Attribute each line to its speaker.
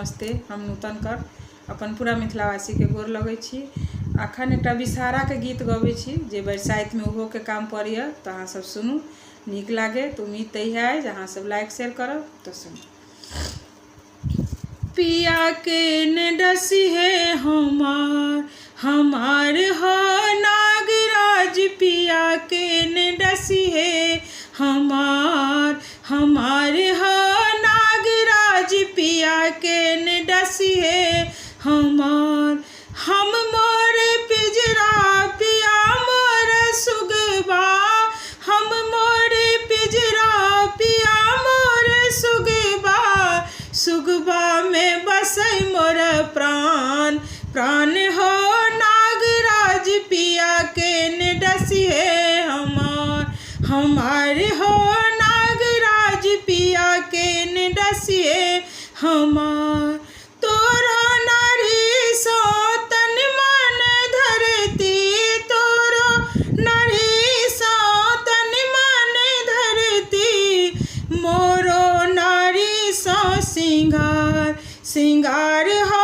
Speaker 1: नमस्ते। हम नूतन कर अपन पूरा मिथिलावासी के गोर लगै छी। अखन एक विषहारा के गीत गबै छी जे बरसाइत में ओहो के काम पड़िए, तो अहाँ सब सुनू, नीक लागे तो उम्मीद तही है जे अहाँ सब लाइक शेयर करब। तो सुनू। पिया के ने डसी है हमार हो नागराज, पिया के ने डसी है हमार हो नागराज, पिया के ने डसी है हमार। हम मोरे पिजरा पिया मोर सुगबा, हम मोरे पिजरा पिया मोर सुगबा, सुगबा में बसै मोर प्राण प्राण हो नागराज, पिया के ने डसी है हमार हो नागराज, पिया के ने डसी है हमार। तोरो नारी सो तन मन धरती, तोरो नारी सो तन मन धरती, मोरो नारी सो सिंगार सिंगार हो